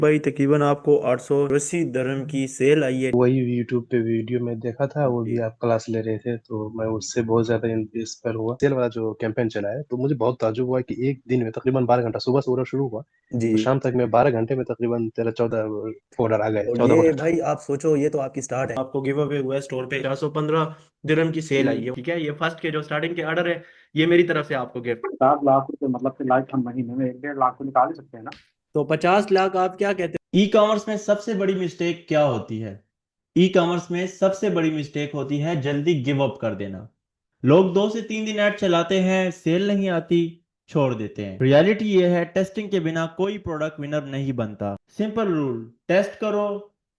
भाई तकरीबन आपको 880 दरहम की सेल आई है। वही यूट्यूब पे वीडियो में देखा था, वो भी जी। आप क्लास ले रहे थे तो मैं उससे बहुत ज्यादा इंस्पायर हुआ। सेल वाला जो कैंपेन चला है तो मुझे बहुत ताज्जुब हुआ कि एक दिन में तकरीबन 12 घंटा, सुबह से शुरू हुआ जी। तो शाम तक में 12 घंटे में तकरीबन 13-14 ऑर्डर आ गए, और 14 ये ऑर्डर। भाई आप सोचो, ये तो आपकी स्टार्ट है, आपको गिव अवे हुआ है स्टोर पे 415 दिरहम की सेल आई है। ठीक है, ये फर्स्ट के जो स्टार्टिंग के ऑर्डर है, ये मेरी तरफ से आपको गिफ्ट। 50 लाख रुपए मतलब कि लाइफ हम महीने में 1-1.5 लाख तो निकाल ही सकते हैं ना। तो 50 लाख आप क्या कहते हैं? ई कॉमर्स में सबसे बड़ी मिस्टेक क्या होती है? ई कॉमर्स में सबसे बड़ी मिस्टेक होती है जल्दी गिव अप कर देना। लोग 2 से 3 दिन ऐड चलाते हैं, सेल नहीं आती, छोड़ देते हैं। रियलिटी ये है, टेस्टिंग के बिना कोई प्रोडक्ट विनर नहीं बनता। सिंपल रूल, टेस्ट करो,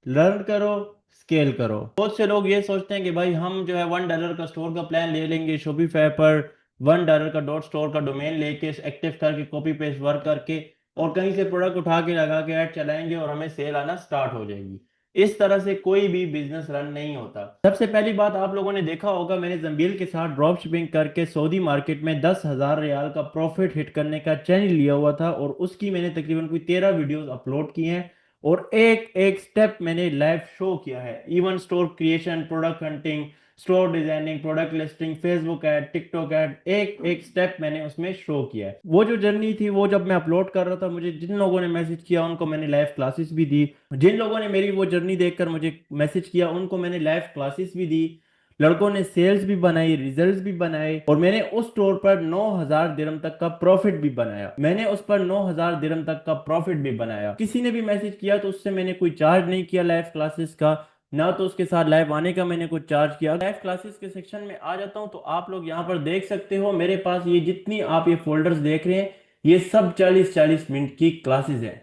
लर्न करो, स्केल करो। बहुत से लोग ये सोचते हैं कि भाई हम जो है $1 का स्टोर का प्लान ले लेंगे शॉपिफाई पर, $1 का डॉट स्टोर का डोमेन लेके एक्टिव करके कॉपी पेस्ट वर्क करके और कहीं से प्रोडक्ट उठा के लगा के ऐड चलाएंगे और हमें सेल आना स्टार्ट हो जाएगी। इस तरह से कोई भी बिजनेस रन नहीं होता। सबसे पहली बात, आप लोगों ने देखा होगा मैंने जंबील के साथ ड्रॉप शिपिंग करके सऊदी मार्केट में 10,000 रियाल का प्रॉफिट हिट करने का चैलेंज लिया हुआ था और उसकी मैंने तकरीबन कोई 13 वीडियोस अपलोड किए हैं और एक एक स्टेप मैंने लाइव शो किया है। Even store creation, product hunting, store designing, product listing, Facebook ad, TikTok add, एक एक स्टेप मैंने उसमें शो किया है। वो जो जर्नी थी वो जब मैं अपलोड कर रहा था, मुझे जिन लोगों ने मैसेज किया उनको मैंने लाइव क्लासेस भी दी। जिन लोगों ने मेरी वो जर्नी देखकर मुझे मैसेज किया उनको मैंने लाइव क्लासेस भी दी। लड़कों ने सेल्स भी बनाई, रिजल्ट्स भी बनाए और मैंने उस स्टोर पर 9,000 दिरहम तक का प्रॉफिट भी बनाया। मैंने उस पर 9,000 दिरहम तक का प्रॉफिट भी बनाया। किसी ने भी मैसेज किया तो उससे मैंने कोई चार्ज नहीं किया लाइव क्लासेस का, ना तो उसके साथ लाइव आने का मैंने कुछ चार्ज किया। लाइव क्लासेस के सेक्शन में आ जाता हूं तो आप लोग यहाँ पर देख सकते हो मेरे पास ये जितनी आप ये फोल्डर्स देख रहे हैं, ये सब 40-40 मिनट की क्लासेस हैं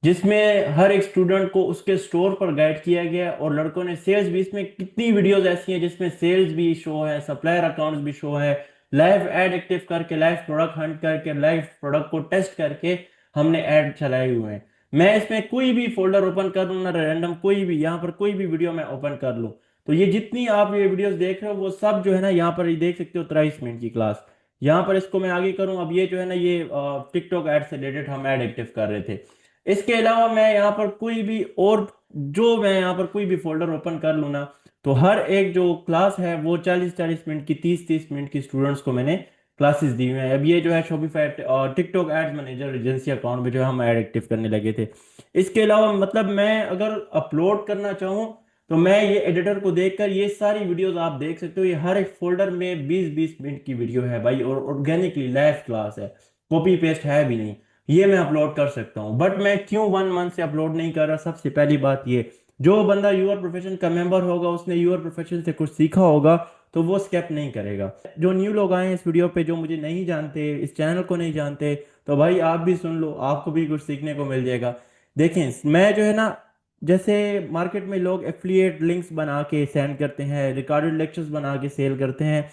जिसमें हर एक स्टूडेंट को उसके स्टोर पर गाइड किया गया है। और लड़कों ने सेल्स भी, इसमें कितनी वीडियोस ऐसी हैं जिसमें सेल्स भी शो है, सप्लायर अकाउंट्स भी शो है, लाइव एड एक्टिव करके, लाइव प्रोडक्ट हंट करके, लाइव प्रोडक्ट को टेस्ट करके हमने ऐड चलाए हुए हैं। मैं इसमें कोई भी फोल्डर ओपन कर लूँ ना, रैंडम कोई भी यहाँ पर कोई भी वीडियो मैं ओपन कर लूँ तो ये जितनी आप ये वीडियोस देख रहे हो वो सब जो है ना, यहाँ पर ये देख सकते हो 23 मिनट की क्लास। यहाँ पर इसको मैं आगे करूँ, अब ये जो है ना, ये टिकटॉक ऐड से रिलेटेड हम ऐड एक्टिव कर रहे थे। इसके अलावा मैं यहाँ पर कोई भी और, जो मैं यहाँ पर कोई भी फोल्डर ओपन कर लूँ ना, तो हर एक जो क्लास है वो 40-40 मिनट की, 30-30 मिनट की स्टूडेंट्स को मैंने क्लासेस दी हुई हैं। अब ये जो है शॉपिफाई और TikTok ads manager agency account में जो है हम ऐड एक्टिव करने लगे थे। इसके अलावा मतलब मैं अगर अपलोड करना चाहूँ तो मैं ये एडिटर को देखकर ये सारी वीडियोस आप देख सकते हो। ये हर एक फोल्डर में 20-20 मिनट की वीडियो है भाई, और ऑर्गेनिकली लाइव क्लास है, कॉपी पेस्ट है भी नहीं। ये मैं अपलोड कर सकता हूँ, बट मैं क्यों 1 मंथ से अपलोड नहीं कर रहा? सबसे पहली बात ये, जो बंदा यूआर प्रोफेशन का मेंबर होगा उसने यूआर प्रोफेशन से कुछ सीखा होगा तो वो स्केप नहीं करेगा। जो न्यू लोग आए हैं इस वीडियो पे, जो मुझे नहीं जानते, इस चैनल को नहीं जानते, तो भाई आप भी सुन लो, आपको भी कुछ सीखने को मिल जाएगा। देखें, मैं जो है ना, जैसे मार्केट में लोग एफिलिएट लिंक्स बना के सेंड करते हैं, रिकॉर्डेड लेक्चर्स बना के सेल करते हैं।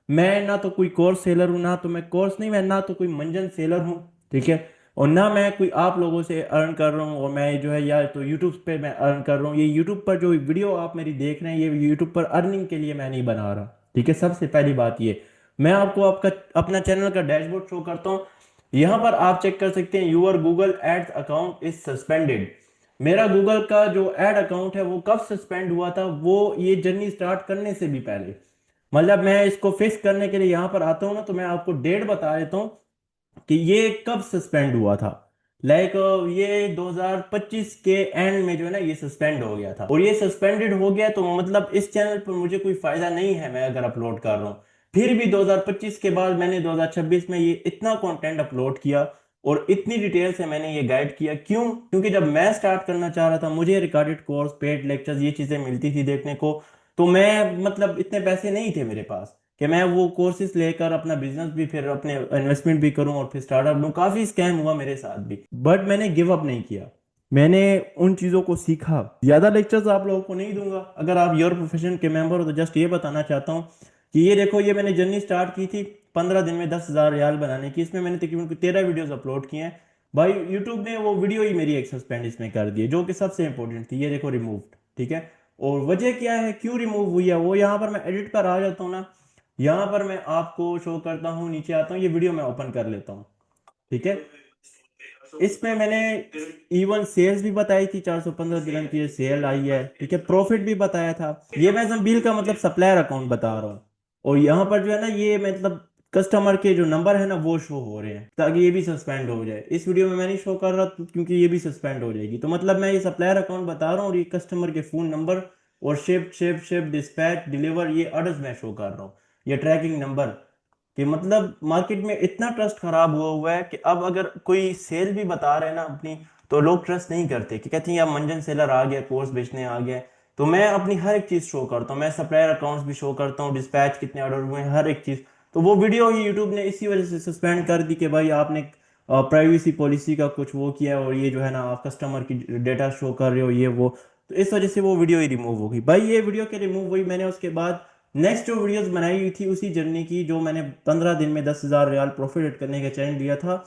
मैं ना तो कोई कोर्स सेलर हूँ, ना तो मैं कोर्स नहीं, मैं ना तो कोई मंजन सेलर हूँ, ठीक है, और ना मैं कोई आप लोगों से अर्न कर रहा हूँ। और मैं जो है या तो यूट्यूब पे मैं अर्न कर रहा हूँ, ये यूट्यूब पर जो वीडियो आप मेरी देख रहे हैं ये यूट्यूब पर अर्निंग के लिए मैं नहीं बना रहा, ठीक है। सबसे पहली बात ये, मैं आपको आपका अपना चैनल का डैशबोर्ड शो करता हूँ। यहाँ पर आप चेक कर सकते हैं, your Google ads account is suspended. मेरा गूगल का जो एड अकाउंट है वो कब सस्पेंड हुआ था? वो ये जर्नी स्टार्ट करने से भी पहले। मतलब मैं इसको फिक्स करने के लिए यहाँ पर आता हूँ ना, तो मैं आपको डेट बता देता हूँ कि ये कब सस्पेंड हुआ था। लाइक ये 2025 के एंड में जो है ना ये सस्पेंड हो गया था, और ये सस्पेंडेड हो गया तो मतलब इस चैनल पर मुझे कोई फायदा नहीं है मैं अगर अपलोड कर रहा हूँ। फिर भी 2025 के बाद मैंने 2026 में ये इतना कंटेंट अपलोड किया और इतनी डिटेल से मैंने ये गाइड किया। क्यों? क्योंकि जब मैं स्टार्ट करना चाह रहा था, मुझे रिकॉर्डेड कोर्स, पेड लेक्चर्स, ये चीजें मिलती थी देखने को, तो मैं मतलब इतने पैसे नहीं थे मेरे पास कि मैं वो कोर्सेज लेकर अपना बिजनेस भी, फिर अपने इन्वेस्टमेंट भी करूं और फिर स्टार्टअप लूं। काफी स्कैम हुआ मेरे साथ भी, बट मैंने गिव अप नहीं किया। मैंने उन चीजों को सीखा। ज्यादा लेक्चर्स आप लोगों को नहीं दूंगा, अगर आप योर प्रोफेशन के मेंबर हो तो जस्ट ये बताना चाहता हूँ कि ये देखो, ये मैंने जर्नी स्टार्ट की थी 15 दिन में 10,000 रियाल बनाने की। इसमें मैंने तकरीबन 13 वीडियोस अपलोड किए हैं। भाई यूट्यूब ने वो वीडियो ही मेरी एक सस्पेंड इसमें कर दी है, जो कि सबसे इंपॉर्टेंट थी, ये देखो रिमूव्ड, ठीक है। और वजह क्या है, क्यों रिमूव हुई है, वो यहाँ पर मैं एडिट पर आ जाता हूँ ना, यहाँ पर मैं आपको शो करता हूँ, नीचे आता हूँ, ये वीडियो मैं ओपन कर लेता हूँ, ठीक है। इसमें मैंने इवन सेल्स भी बताई थी, 415 दिरहम की ये सेल आई है, ठीक है। प्रॉफिट भी बताया था। ये मैं जंबील का मतलब सप्लायर अकाउंट बता रहा हूँ। और यहाँ पर जो है ना, ये मतलब कस्टमर के जो नंबर है ना वो शो हो रहे हैं, ताकि ये भी सस्पेंड हो जाए। इस वीडियो में मैं नहीं शो कर रहा क्योंकि ये भी सस्पेंड हो जाएगी। तो मतलब मैं ये सप्लायर अकाउंट बता रहा हूँ, और ये कस्टमर के फोन नंबर और शिप डिस्पैच डिलीवर ये ऑर्डर्स मैं शो कर रहा हूँ, ये ट्रैकिंग नंबर। कि मतलब मार्केट में इतना ट्रस्ट खराब हुआ हुआ है कि अब अगर कोई सेल भी बता रहे हैं ना अपनी, तो लोग ट्रस्ट नहीं करते, कि कहते हैं यार मंजन सेलर आ गया, कोर्स बेचने आ गया। तो मैं अपनी हर एक चीज शो करता हूँ, मैं सप्लायर अकाउंट्स भी शो करता हूँ, डिस्पैच कितने ऑर्डर हुए हैं, हर एक चीज। तो वो वीडियो ही यूट्यूब ने इसी वजह से सस्पेंड कर दी कि भाई आपने प्राइवेसी पॉलिसी का कुछ वो किया है, और ये जो है ना आप कस्टमर की डेटा शो कर रहे हो ये वो। तो इस वजह से वो वीडियो ही रिमूव हो गई भाई। ये वीडियो के रिमूव हुई, मैंने उसके बाद नेक्स्ट जो वीडियोस बनाई हुई थी उसी जर्नी की, जो मैंने 15 दिन में 10,000 रियाल प्रॉफिट करने का चैलेंज दिया था,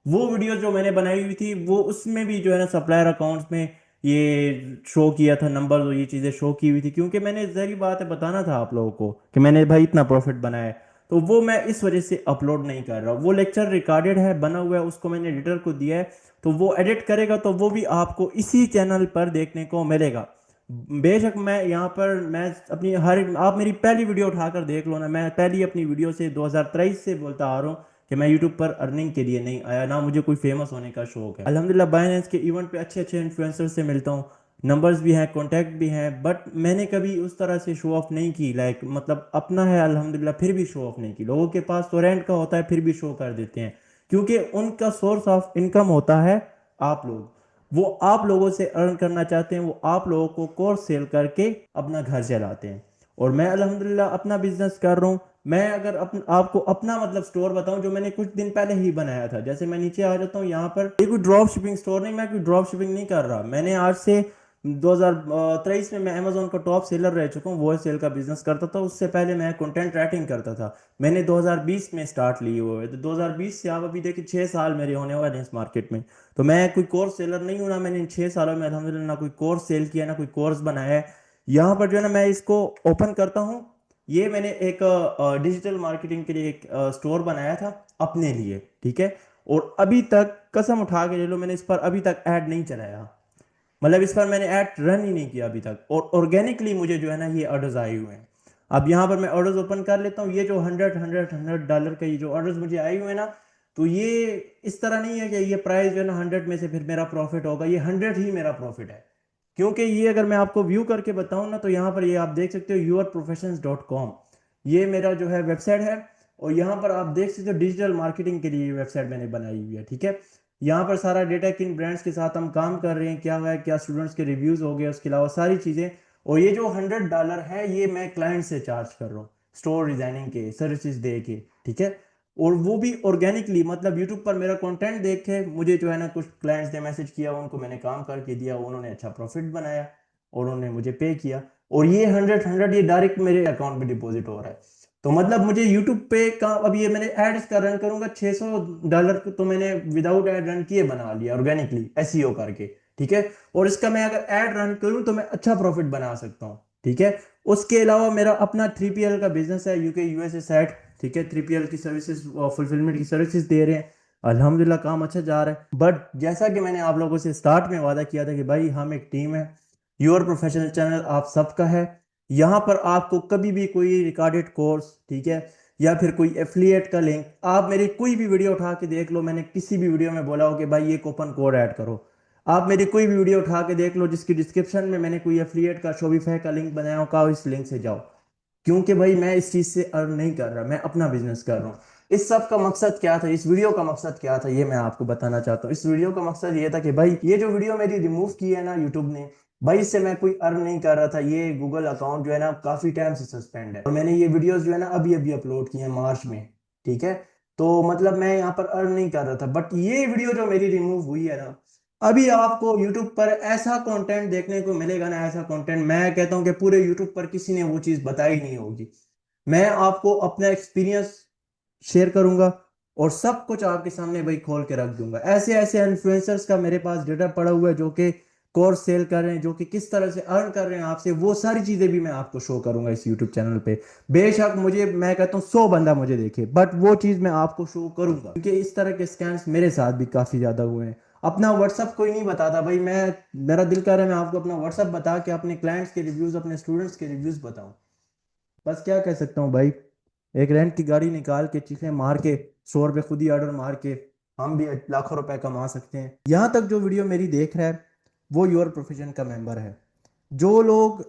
वो वीडियो जो मैंने बनाई हुई थी, वो उसमें भी जो है ना सप्लायर अकाउंट्स में ये शो किया था नंबर, और ये चीज़ें शो की हुई थी, क्योंकि मैंने जहरी बात है बताना था आप लोगों को कि मैंने भाई इतना प्रॉफिट बनाया है। तो वो मैं इस वजह से अपलोड नहीं कर रहा। वो लेक्चर रिकॉर्डेड है, बना हुआ है, उसको मैंने एडिटर को दिया है, तो वो एडिट करेगा, तो वो भी आपको इसी चैनल पर देखने को मिलेगा। बेशक मैं यहाँ पर मैं अपनी हर आप मेरी पहली वीडियो उठाकर देख लो ना, मैं पहली अपनी वीडियो से 2023 से बोलता आ रहा हूँ कि मैं यूट्यूब पर अर्निंग के लिए नहीं आया, ना मुझे कोई फेमस होने का शौक है। अल्हम्दुलिल्लाह बाइनेंस के इवेंट पे अच्छे अच्छे इन्फ्लुएंसर से मिलता हूँ, नंबर्स भी हैं, कॉन्टैक्ट भी हैं, बट मैंने कभी उस तरह से शो ऑफ नहीं की। लाइक मतलब अपना है अल्हम्दुलिल्लाह, फिर भी शो ऑफ नहीं की। लोगों के पास तो रेंट का होता है, फिर भी शो कर देते हैं, क्योंकि उनका सोर्स ऑफ इनकम होता है आप लोग। वो आप लोगों से अर्न करना चाहते हैं, वो आप लोगों को कोर्स सेल करके अपना घर चलाते हैं। और मैं अल्हम्दुलिल्लाह अपना बिजनेस कर रहा हूँ। मैं अगर आपको अपना मतलब स्टोर बताऊं, जो मैंने कुछ दिन पहले ही बनाया था, जैसे मैं नीचे आ जाता हूँ यहाँ पर, ये कोई ड्रॉप शिपिंग स्टोर नहीं, मैं कोई ड्रॉप शिपिंग नहीं कर रहा। मैंने आज से 2023 में मैं अमेजोन का टॉप सेलर रह चुका हूँ, वॉइस सेल का बिजनेस करता था। उससे पहले मैं कंटेंट राइटिंग करता था, मैंने 2020 में स्टार्ट लिए हुए है। तो 2020 से आप अभी देखिए 6 साल मेरे होने वाले हैं इस मार्केट में। तो मैं कोई कोर्स सेलर नहीं हूं ना, मैंने इन 6 सालों में अल्हम्दुलिल्लाह ना कोई कोर्स सेल किया, ना कोई कोर्स बनाया है। यहाँ पर जो है ना मैं इसको ओपन करता हूँ, ये मैंने एक डिजिटल मार्केटिंग के लिए एक स्टोर बनाया था अपने लिए, ठीक है। और अभी तक कसम उठा के ले लो, मैंने इस पर अभी तक ऐड नहीं चलाया, मतलब इस पर मैंने ऐड रन ही नहीं किया अभी तक। और ऑर्गेनिकली मुझे जो है ना ये ऑर्डर्स आए हुए हैं। अब यहाँ पर मैं ऑर्डर्स ओपन कर लेता हूँ, ये जो 100 का ये जो ऑर्डर्स मुझे आए हुए हैं ना, तो ये इस तरह नहीं है कि ये प्राइस जो है ना 100 में से फिर मेरा प्रॉफिट होगा, ये 100 ही मेरा प्रॉफिट है। क्योंकि ये अगर मैं आपको व्यू करके बताऊं ना, तो यहाँ पर ये आप देख सकते हो yourprofessions.com, ये मेरा जो है वेबसाइट है। और यहाँ पर आप देख सकते हो डिजिटल मार्केटिंग के लिए वेबसाइट मैंने बनाई हुई है, ठीक है। यहाँ पर सारा डेटा, किन ब्रांड्स के साथ हम काम कर रहे हैं, क्या है, क्या स्टूडेंट्स के रिव्यूज हो गए, उसके अलावा सारी चीज़ें। और ये जो $100 है, ये मैं क्लाइंट से चार्ज कर रहा हूँ स्टोर डिजाइनिंग के सर्विसेज दे के, ठीक है। और वो भी ऑर्गेनिकली, मतलब यूट्यूब पर मेरा कंटेंट देख के मुझे जो है ना कुछ क्लाइंट्स ने मैसेज किया, उनको मैंने काम करके दिया, उन्होंने अच्छा प्रॉफिट बनाया और उन्होंने मुझे पे किया। और ये 100 ये डायरेक्ट मेरे अकाउंट में डिपॉजिट हो रहा है। तो मतलब मुझे यूट्यूब पे का, अब ये मैंने एड इसका रन करूंगा $600 तो मैंने विदाउट एड रन किए बना लिया ऑर्गेनिकली एसईओ करके, ठीक है। और इसका मैं अगर एड रन करूं तो मैं अच्छा प्रॉफिट बना सकता हूं, ठीक है। उसके अलावा मेरा अपना 3PL का बिजनेस है, यूके यूएसए साइट, ठीक है। 3PL की सर्विसेज, फुलफिलमेंट की सर्विसेज दे रहे हैं, अल्हम्दुलिल्लाह काम अच्छा जा रहा है। बट जैसा कि मैंने आप लोगों से स्टार्ट में वादा किया था कि भाई हम एक टीम है, योर प्रोफेशनल चैनल आप सबका है। यहाँ पर आपको कभी भी कोई रिकॉर्डेड कोर्स, ठीक है, या फिर कोई एफिलिएट का लिंक, आप मेरी कोई भी वीडियो उठा के देख लो, मैंने किसी भी वीडियो में बोला हो कि भाई ये कूपन कोड ऐड करो। आप मेरी कोई भी वीडियो उठा के देख लो जिसकी डिस्क्रिप्शन में मैंने कोई एफिलिएट का, शोपिफाई का लिंक बनाया हो, कहा इस लिंक से जाओ। क्योंकि भाई मैं इस चीज से अर्न नहीं कर रहा, मैं अपना बिजनेस कर रहा हूँ। इस सब का मकसद क्या था, इस वीडियो का मकसद क्या था, ये मैं आपको बताना चाहता हूँ। इस वीडियो का मकसद ये था कि भाई ये जो वीडियो मेरी रिमूव की है ना यूट्यूब ने, भाई इससे मैं कोई अर्न नहीं कर रहा था। ये गूगल अकाउंट जो है ना काफी टाइम से सस्पेंड है, और मैंने ये वीडियोस जो है ना अभी अभी अपलोड किए हैं मार्च में, ठीक है। तो मतलब मैं यहाँ पर अर्न नहीं कर रहा था। बट ये वीडियो जो मेरी रिमूव हुई है ना, अभी आपको YouTube पर ऐसा कंटेंट देखने को मिलेगा ना, ऐसा कंटेंट मैं कहता हूँ कि पूरे YouTube पर किसी ने वो चीज बताई नहीं होगी। मैं आपको अपना एक्सपीरियंस शेयर करूंगा और सब कुछ आपके सामने भाई खोल के रख दूंगा। ऐसे ऐसे इन्फ्लुएंसर्स का मेरे पास डेटा पड़ा हुआ है जो कि कोर्स सेल कर रहे हैं, जो कि किस तरह से अर्न कर रहे हैं आपसे, वो सारी चीजें भी मैं आपको शो करूंगा इस यूट्यूब चैनल पे। बेशक मुझे, मैं कहता हूँ 100 बंदा मुझे देखे, बट वो चीज मैं आपको शो करूंगा, क्योंकि इस तरह के स्कैम्स मेरे साथ भी काफी ज्यादा हुए हैं। अपना व्हाट्सअप कोई नहीं बताता भाई। मेरा दिल कर रहा है मैं आपको अपना व्हाट्सअप बता के अपने क्लाइंट्स के रिव्यूज, अपने स्टूडेंट्स के रिव्यूज बताऊं। बस क्या कह सकता हूँ भाई। एक रेंट की गाड़ी निकाल के चीखें मार के 100 रुपये खुद ही ऑर्डर मार के हम भी लाखों रुपए कमा सकते हैं। यहाँ तक जो वीडियो मेरी देख रहा है वो योर प्रोफेशन का मेंबर है। जो लोग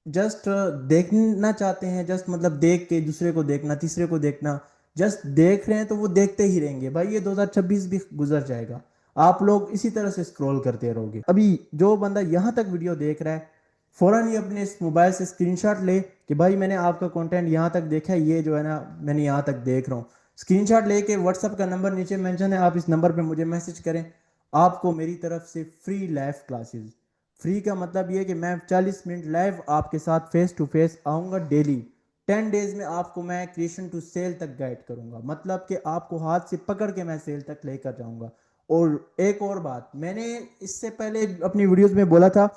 जस्ट देखना चाहते हैं, जस्ट मतलब देख के दूसरे को देखना, तीसरे को देखना, जस्ट देख रहे हैं तो वो देखते ही रहेंगे भाई। ये 2026 भी गुजर जाएगा, आप लोग इसी तरह से स्क्रॉल करते रहोगे। अभी जो बंदा यहाँ तक वीडियो देख रहा है फौरन ही अपने इस मोबाइल से स्क्रीनशॉट ले कि भाई मैंने आपका कंटेंट यहाँ तक देखा है, ये जो है ना मैंने यहाँ तक देख रहा हूँ। स्क्रीनशॉट लेके व्हाट्सअप का नंबर नीचे मेंशन है, आप इस नंबर पे मुझे मैसेज करें। आपको मेरी तरफ से फ्री लाइव क्लासेस, फ्री का मतलब ये कि मैं 40 मिनट लाइव आपके साथ फेस टू फेस आऊँगा डेली। 10 डेज में आपको मैं क्रिएशन टू सेल तक गाइड करूँगा, मतलब कि आपको हाथ से पकड़ के मैं सेल तक लेकर जाऊँगा। और एक और बात, मैंने इससे पहले अपनी वीडियोस में बोला था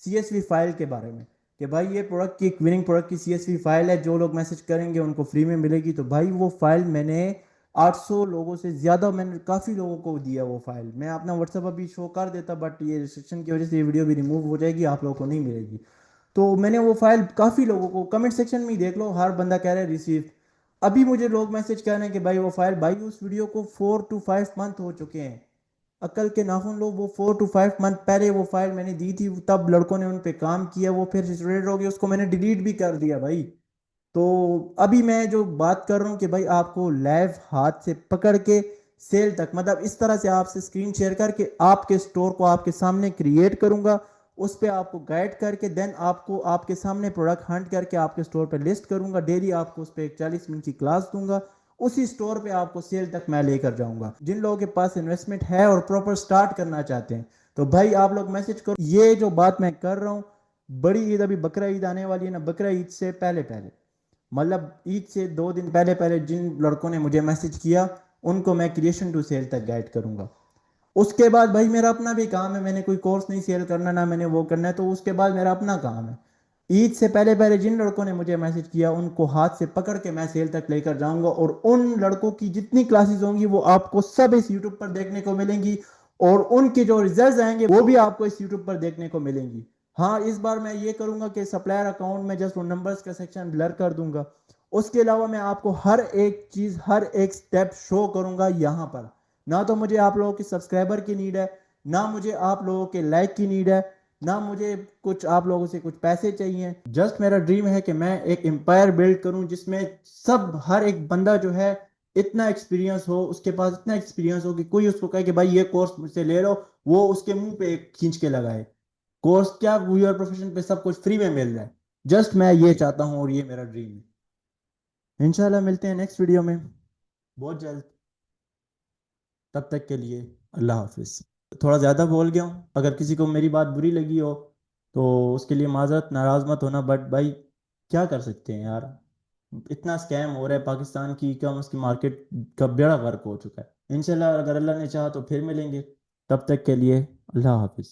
CSV फाइल के बारे में कि भाई ये प्रोडक्ट की, एक विनिंग प्रोडक्ट की CSV फाइल है, जो लोग मैसेज करेंगे उनको फ्री में मिलेगी। तो भाई वो फाइल मैंने 800 लोगों से ज़्यादा, मैंने काफ़ी लोगों को दिया वो फाइल। मैं अपना व्हाट्सअप अभी शो कर देता बट ये रिस्ट्रिक्शन की वजह से ये वीडियो भी रिमूव हो जाएगी, आप लोगों को नहीं मिलेगी। तो मैंने वो फाइल काफ़ी लोगों को, कमेंट सेक्शन में ही देख लो, हर बंदा कह रहा है रिसीव। अभी मुझे लोग मैसेज कर रहे हैं कि भाई वो फाइल, भाई उस वीडियो को 4 to 5 मंथ हो चुके हैं। अकल के नाखून लो, वो 4 to 5 मंथ पहले वो फाइल मैंने दी थी, तब लड़कों ने उन पे काम किया, वो फिर सिचुएटेड हो गया, उसको मैंने डिलीट भी कर दिया भाई। तो अभी मैं जो बात कर रहा हूँ कि भाई आपको लाइव हाथ से पकड़ के सेल तक, मतलब इस तरह से आपसे स्क्रीन शेयर करके आपके स्टोर को आपके सामने क्रिएट करूंगा, उस पर आपको गाइड करके देन आपको आपके सामने प्रोडक्ट हंट करके आपके स्टोर पे लिस्ट करूंगा। डेली आपको उस पर एक 40 मिनट की क्लास दूंगा, उसी स्टोर पे आपको सेल तक मैं लेकर जाऊंगा। जिन लोगों के पास इन्वेस्टमेंट है और प्रॉपर स्टार्ट करना चाहते हैं तो भाई आप लोग मैसेज करो। ये जो बात मैं कर रहा हूँ, बड़ी ईद, अभी बकरा ईद आने वाली है ना, बकरा ईद से पहले पहले, मतलब ईद से 2 दिन पहले पहले जिन लड़कों ने मुझे मैसेज किया उनको मैं क्रिएशन टू सेल तक गाइड करूंगा। उसके बाद भाई मेरा अपना भी काम है, मैंने कोई कोर्स नहीं सेल करना, ना मैंने वो करना है, तो उसके बाद मेरा अपना काम है। ईद से पहले पहले जिन लड़कों ने मुझे मैसेज किया उनको हाथ से पकड़ के मैं सेल तक लेकर जाऊंगा, और उन लड़कों की जितनी क्लासेस होंगी वो आपको सब इस यूट्यूब पर देखने को मिलेंगी, और उनके जो रिजल्ट्स आएंगे वो भी आपको इस यूट्यूब पर देखने को मिलेंगी। हाँ, इस बार मैं ये करूंगा कि सप्लायर अकाउंट में जस्ट वो नंबर्स का सेक्शन ब्लर कर दूंगा। उसके अलावा मैं आपको हर एक चीज, हर एक स्टेप शो करूंगा यहाँ पर। ना तो मुझे आप लोगों के सब्सक्राइबर की नीड है, ना मुझे आप लोगों के लाइक की नीड है, ना मुझे कुछ आप लोगों से कुछ पैसे चाहिए। जस्ट मेरा ड्रीम है कि मैं एक एम्पायर बिल्ड करूं जिसमें सब, हर एक बंदा जो है इतना एक्सपीरियंस हो, उसके पास इतना एक्सपीरियंस हो कि कोई उसको कहे कि भाई ये कोर्स मुझसे ले लो, वो उसके मुंह पे खींच के लगाए। कोर्स क्या, यूर प्रोफेशन पे सब कुछ फ्री में मिल रहा है। जस्ट मैं ये चाहता हूँ और ये मेरा ड्रीम है। इंशाल्लाह मिलते हैं नेक्स्ट वीडियो में बहुत जल्द। तब तक के लिए अल्लाह हाफिज। थोड़ा ज़्यादा बोल गया हूँ, अगर किसी को मेरी बात बुरी लगी हो तो उसके लिए माजरत, नाराज़ मत होना, बट भाई क्या कर सकते हैं यार, इतना स्कैम हो रहा है, पाकिस्तान की ई कॉमर्स की मार्केट का बेड़ा गर्क हो चुका है। इंशाल्लाह अगर अल्लाह ने चाहा तो फिर मिलेंगे, तब तक के लिए अल्लाह हाफिज।